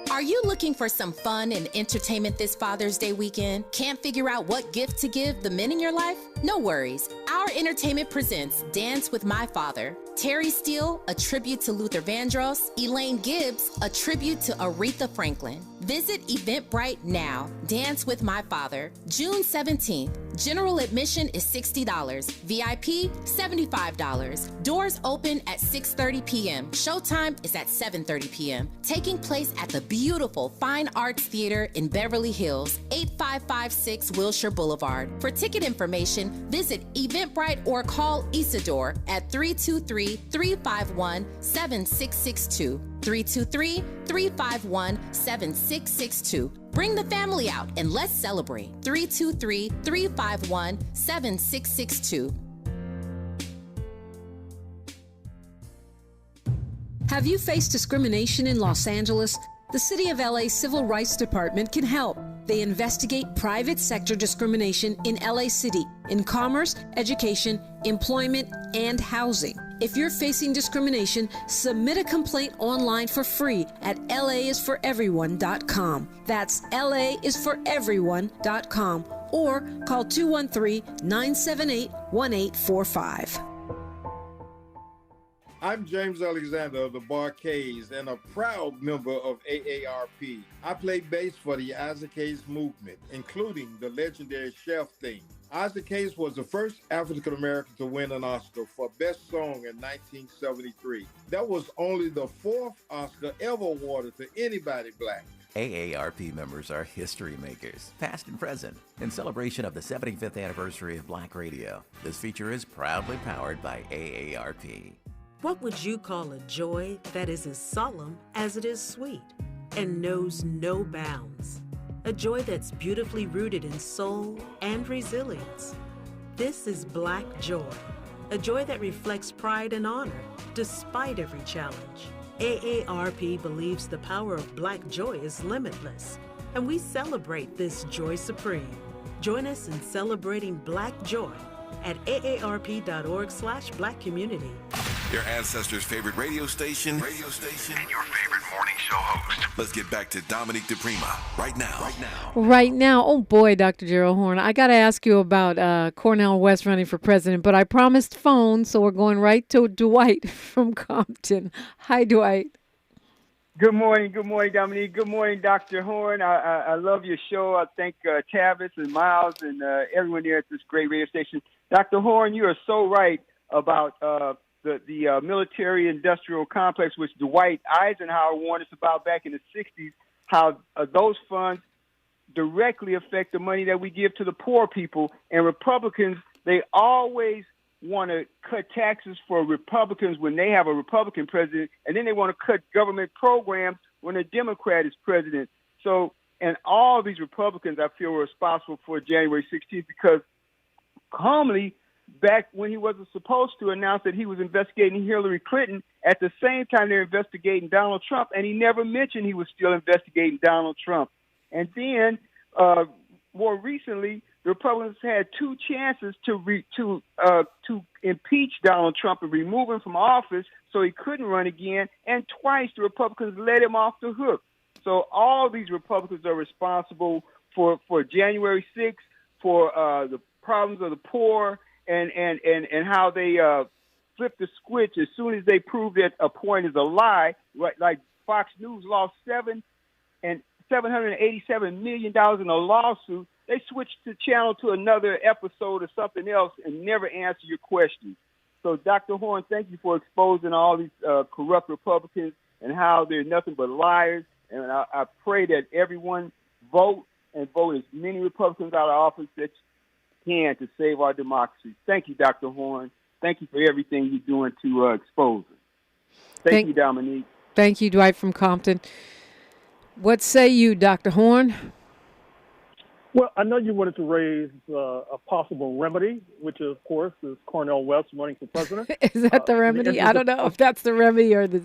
Are you looking for some fun and entertainment this Father's Day weekend? Can't figure out what gift to give the men in your life? No worries. Our entertainment presents Dance with My Father. Terry Steele, a tribute to Luther Vandross. Elaine Gibbs, a tribute to Aretha Franklin. Visit Eventbrite now. Dance with My Father. June 17th. General admission is $60. VIP, $75. Doors open at 6:30 p.m. Showtime is at 7:30 p.m. Taking place at the beautiful Fine Arts Theater in Beverly Hills, 8556 Wilshire Boulevard. For ticket information, visit Eventbrite or call Isidore at 323-351-7662. 323-351-7662. Bring the family out and let's celebrate. 323-351-7662. Have you faced discrimination in Los Angeles? The City of LA Civil Rights Department can help. They investigate private sector discrimination in LA City in commerce, education, employment, and housing. If you're facing discrimination, submit a complaint online for free at laisforeveryone.com. That's laisforeveryone.com or call 213-978-1845. I'm James Alexander of the Barcades and a proud member of AARP. I play bass for the Isaac Hayes movement, including the legendary Chef theme. Isaac Hayes was the first African-American to win an Oscar for Best Song in 1973. That was only the fourth Oscar ever awarded to anybody black. AARP members are history makers, past and present. In celebration of the 75th anniversary of Black Radio, this feature is proudly powered by AARP. What would you call a joy that is as solemn as it is sweet and knows no bounds? A joy that's beautifully rooted in soul and resilience. This is Black joy, a joy that reflects pride and honor despite every challenge. AARP believes the power of Black joy is limitless, and we celebrate this joy supreme. Join us in celebrating Black joy at aarp.org/Black community. Your ancestors' favorite radio station, and your favorite morning show host. Let's get back to Dominique DePrima right now. Right now. Oh, boy, Dr. Gerald Horne. I got to ask you about Cornel West running for president, but I promised phone, so we're going right to Dwight from Compton. Hi, Dwight. Good morning, Dominique. Good morning, Dr. Horne. I love your show. I thank Tavis and Miles and everyone there at this great radio station. Dr. Horne, you are so right about the military-industrial complex, which Dwight Eisenhower warned us about back in the 60s, how those funds directly affect the money that we give to the poor people. And Republicans, they always want to cut taxes for Republicans when they have a Republican president, and then they want to cut government programs when a Democrat is president. So, and all these Republicans, I feel, were responsible for January 16th because calmly, back when he wasn't supposed to announce that he was investigating Hillary Clinton, at the same time they're investigating Donald Trump, and he never mentioned he was still investigating Donald Trump. And then, more recently, the Republicans had two chances to impeach Donald Trump and remove him from office so he couldn't run again, and twice the Republicans let him off the hook. So all these Republicans are responsible for January 6th, for the problems of the poor, and how they flip the switch as soon as they prove that a point is a lie. Right, like Fox News lost $787 million in a lawsuit. They switched the channel to another episode or something else and never answer your questions. So, Dr. Horne, thank you for exposing all these corrupt Republicans and how they're nothing but liars. And I pray that everyone vote as many Republicans out of office that can to save our democracy. Thank you, Dr. Horne. Thank you for everything you're doing to expose it. Thank you, Dominique. Thank you, Dwight from Compton. What say you, Dr. Horne? Well, I know you wanted to raise a possible remedy, which, of course, is Cornel West running for president. Is that the remedy? I don't know if that's the remedy or the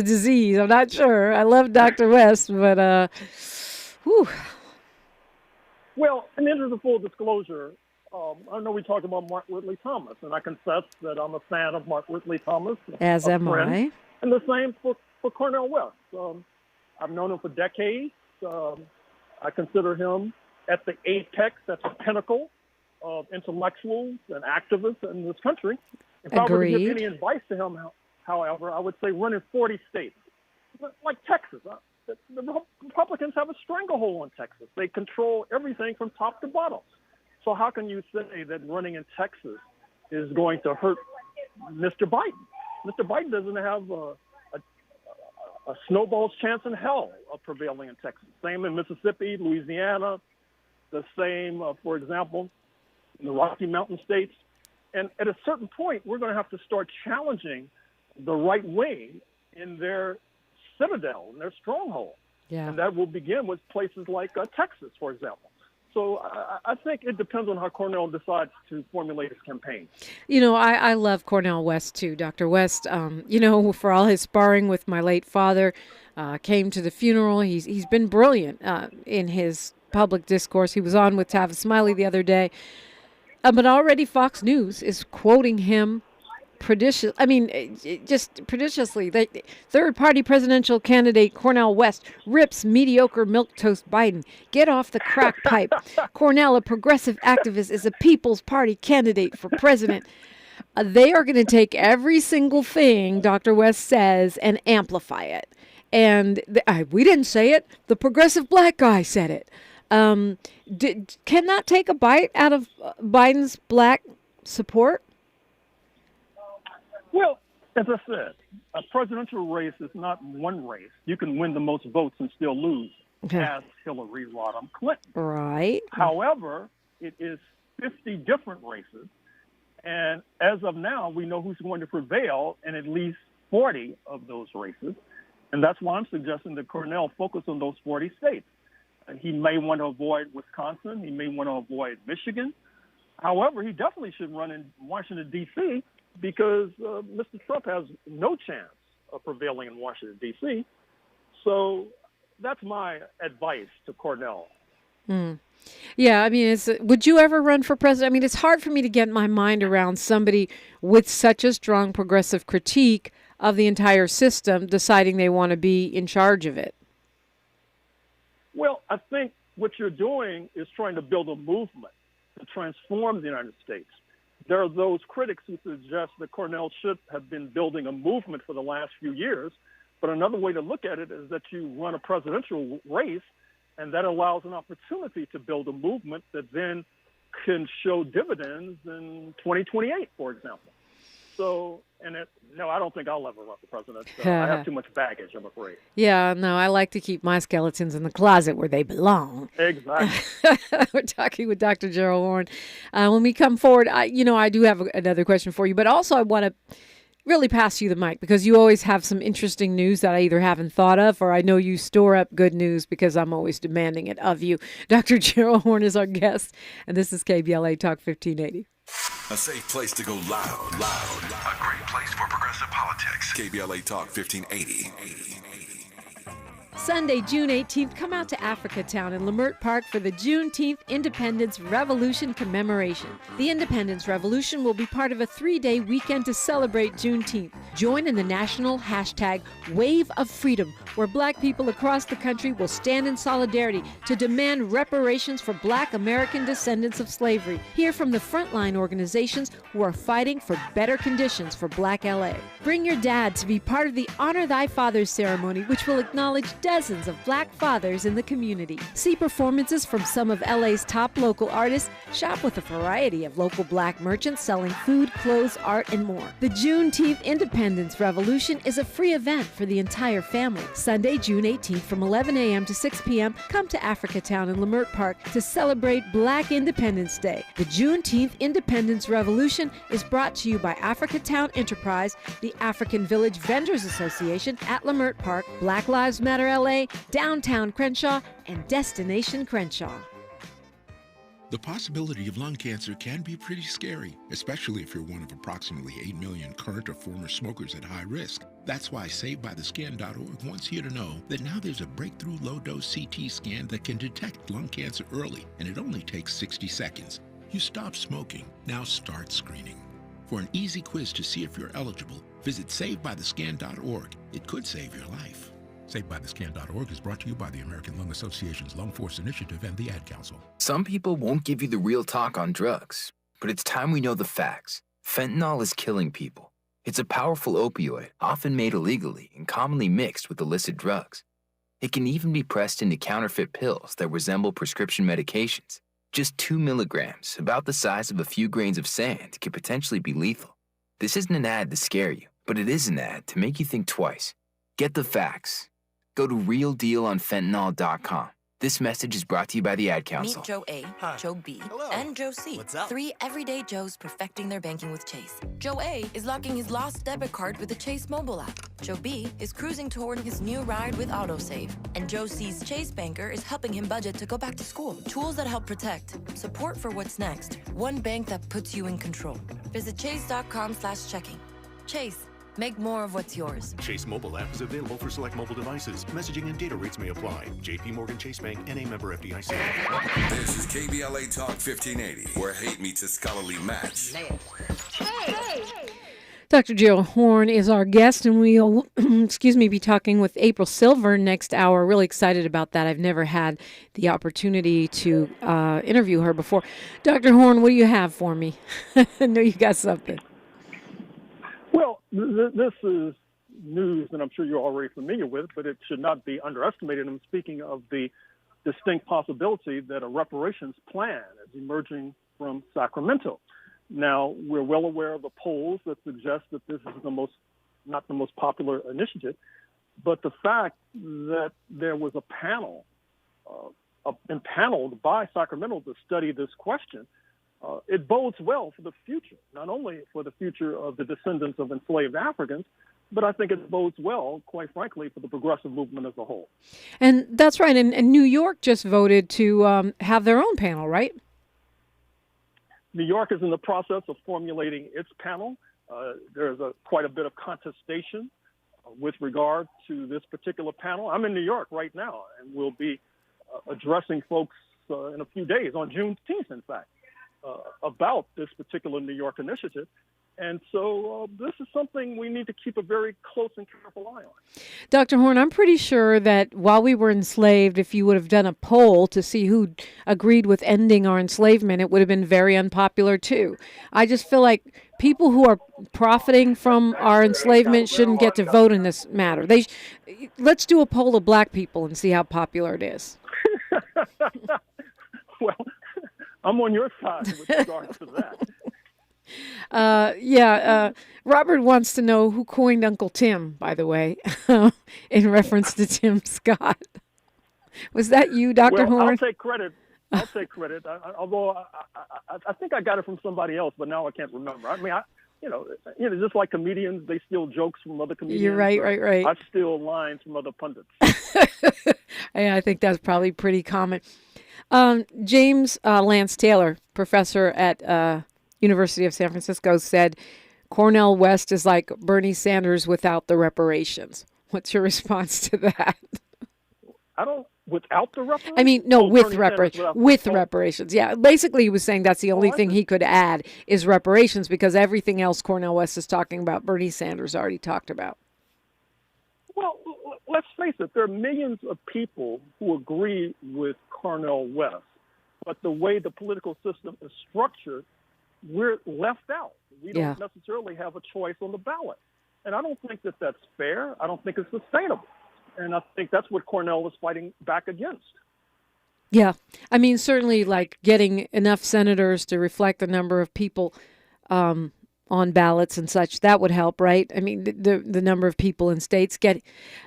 disease. I'm not sure. I love Dr. West, but whew. Well, in the interest of full disclosure, I know we talked about Mark Whitley Thomas, and I confess that I'm a fan of Mark Whitley Thomas. As am I. And the same for Cornel West. I've known him for decades. I consider him at the apex, at the pinnacle of intellectuals and activists in this country. If I were to give any advice to him, however, I would say run in 40 states, like Texas. The Republicans have a stranglehold on Texas. They control everything from top to bottom. So how can you say that running in Texas is going to hurt Mr. Biden? Mr. Biden doesn't have a snowball's chance in hell of prevailing in Texas. Same in Mississippi, Louisiana, the same, for example, in the Rocky Mountain states. And at a certain point, we're going to have to start challenging the right wing in their citadel, in their stronghold. Yeah. And that will begin with places like Texas, for example. So I think it depends on how Cornel decides to formulate his campaign. You know, I love Cornel West, too. Dr. West, you know, for all his sparring with my late father, came to the funeral. He's been brilliant in his public discourse. He was on with Tavis Smiley the other day. But already Fox News is quoting him prodigiously. The third-party presidential candidate Cornel West rips mediocre milquetoast Biden. Get off the crack pipe. Cornel, a progressive activist, is a People's Party candidate for president. They are going to take every single thing Dr. West says and amplify it. And we didn't say it. The progressive black guy said it. Can that take a bite out of Biden's black support? Well, as I said, a presidential race is not one race. You can win the most votes and still lose. as Hillary Rodham Clinton. Right. However, it is 50 different races, and as of now, we know who's going to prevail in at least 40 of those races, and that's why I'm suggesting that Cornell focus on those 40 states. He may want to avoid Wisconsin. He may want to avoid Michigan. However, he definitely should run in Washington, D.C., because Mr. Trump has no chance of prevailing in Washington, D.C. So that's my advice to Cornell. Yeah, I mean, would you ever run for president? I mean, it's hard for me to get my mind around somebody with such a strong progressive critique of the entire system deciding they want to be in charge of it. Well, I think what you're doing is trying to build a movement to transform the United States. There are those critics who suggest that Cornell should have been building a movement for the last few years, but another way to look at it is that you run a presidential race, and that allows an opportunity to build a movement that then can show dividends in 2028, for example. So, no, I don't think I'll ever run for president. I have too much baggage, I'm afraid. Yeah, no, I like to keep my skeletons in the closet where they belong. Exactly. We're talking with Dr. Gerald Horne. When we come forward, I do have another question for you, but also I want to really pass you the mic because you always have some interesting news that I either haven't thought of or I know you store up good news because I'm always demanding it of you. Dr. Gerald Horne is our guest, and this is KBLA Talk 1580. A safe place to go loud. A great place for progressive politics. KBLA Talk 1580. Sunday, June 18th, come out to Africa Town in Leimert Park for the Juneteenth Independence Revolution commemoration. The Independence Revolution will be part of a 3-day weekend to celebrate Juneteenth. Join in the national hashtag Wave of Freedom, where Black people across the country will stand in solidarity to demand reparations for Black American descendants of slavery. Hear from the frontline organizations who are fighting for better conditions for Black LA. Bring your dad to be part of the Honor Thy Fathers ceremony, which will acknowledge dozens of Black fathers in the community. See performances from some of LA's top local artists. Shop with a variety of local Black merchants selling food, clothes, art, and more. The Juneteenth Independence Revolution is a free event for the entire family. Sunday, June 18th from 11 a.m. to 6 p.m., come to Africa Town in Leimert Park to celebrate Black Independence Day. The Juneteenth Independence Revolution is brought to you by Africa Town Enterprise, the African Village Vendors Association at Leimert Park, Black Lives Matter LA, Downtown Crenshaw, and Destination Crenshaw. The possibility of lung cancer can be pretty scary, especially if you're one of approximately 8 million current or former smokers at high risk. That's why SaveByTheScan.org wants you to know that now there's a breakthrough low-dose CT scan that can detect lung cancer early, and it only takes 60 seconds. You stop smoking, now start screening. For an easy quiz to see if you're eligible, visit SaveByTheScan.org. It could save your life. SaveByTheScan.org is brought to you by the American Lung Association's Lung Force Initiative and the Ad Council. Some people won't give you the real talk on drugs, but it's time we know the facts. Fentanyl is killing people. It's a powerful opioid, often made illegally and commonly mixed with illicit drugs. It can even be pressed into counterfeit pills that resemble prescription medications. Just 2 milligrams, about the size of a few grains of sand, could potentially be lethal. This isn't an ad to scare you, but it is an ad to make you think twice. Get the facts. Go to realdealonfentanyl.com. This message is brought to you by the Ad Council. Meet Joe A, Joe B, and Joe C. What's up? 3 everyday Joes perfecting their banking with Chase. Joe A is locking his lost debit card with the Chase mobile app. Joe B is cruising toward his new ride with AutoSave. And Joe C's Chase banker is helping him budget to go back to school. Tools that help protect. Support for what's next. One bank that puts you in control. Visit chase.com/checking. Chase. Make more of what's yours. Chase mobile app is available for select mobile devices. Messaging and data rates may apply. J.P. Morgan Chase Bank, N.A. member FDIC. This is KBLA Talk 1580, where hate meets a scholarly match. Hey. Dr. Gerald Horne is our guest, and we'll, be talking with April Silver next hour. Really excited about that. I've never had the opportunity to interview her before. Dr. Horne, what do you have for me? I know you got something. Well, this is news that I'm sure you're already familiar with, but it should not be underestimated. I'm speaking of the distinct possibility that a reparations plan is emerging from Sacramento. Now, we're well aware of the polls that suggest that this is not the most popular initiative, but the fact that there was a panel impaneled by Sacramento to study this question, it bodes well for the future, not only for the future of the descendants of enslaved Africans, but I think it bodes well, quite frankly, for the progressive movement as a whole. And that's right. And New York just voted to have their own panel, right? New York is in the process of formulating its panel. There's quite a bit of contestation with regard to this particular panel. I'm in New York right now, and we'll be addressing folks in a few days, on Juneteenth, in fact, about this particular New York initiative. And so this is something we need to keep a very close and careful eye on. Dr. Horne, I'm pretty sure that while we were enslaved, if you would have done a poll to see who agreed with ending our enslavement, it would have been very unpopular too. I just feel like people who are profiting from our enslavement shouldn't get to vote in this matter. Let's do a poll of black people and see how popular it is. Well, I'm on your side with regards to that. Robert wants to know who coined Uncle Tim, by the way, in reference to Tim Scott. Was that you, Dr. Horne? I'll take credit. Although I think I got it from somebody else, but now I can't remember. I mean, just like comedians, they steal jokes from other comedians. You're right. I steal lines from other pundits. I think that's probably pretty common. James Lance Taylor, professor at University of San Francisco, said Cornel West is like Bernie Sanders without the reparations. What's your response to that? Without the reparations? I mean, no, with reparations. Yeah, basically he was saying that's the only thing he could add is reparations, because everything else Cornel West is talking about, Bernie Sanders already talked about. Well, let's face it, there are millions of people who agree with Cornel West, but the way the political system is structured, we're left out. We don't necessarily have a choice on the ballot. And I don't think that that's fair. I don't think it's sustainable. And I think that's what Cornel was fighting back against. Yeah. I mean, certainly like getting enough senators to reflect the number of people on ballots and such, that would help, right? I mean, the number of people in states getting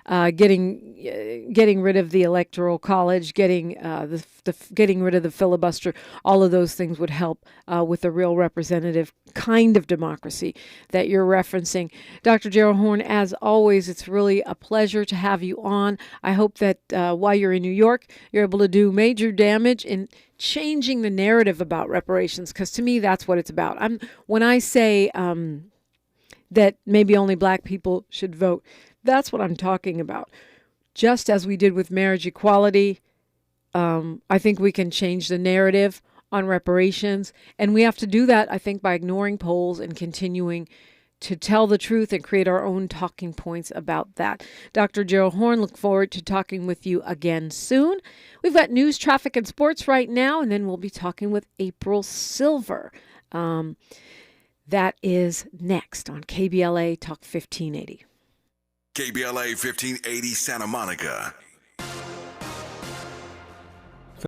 rid of the electoral college, getting rid of the filibuster, all of those things would help with a real representative kind of democracy that you're referencing. Dr. Gerald Horne, as always, it's really a pleasure to have you on. I hope that while you're in New York, you're able to do major damage in changing the narrative about reparations, because to me, that's what it's about. When I say that maybe only black people should vote, that's what I'm talking about. Just as we did with marriage equality, I think we can change the narrative on reparations. And we have to do that, I think, by ignoring polls and continuing to tell the truth and create our own talking points about that. Dr. Gerald Horne, look forward to talking with you again soon. We've got news, traffic, and sports right now, and then we'll be talking with April Silver. That is next on KBLA Talk 1580. KBLA 1580 Santa Monica.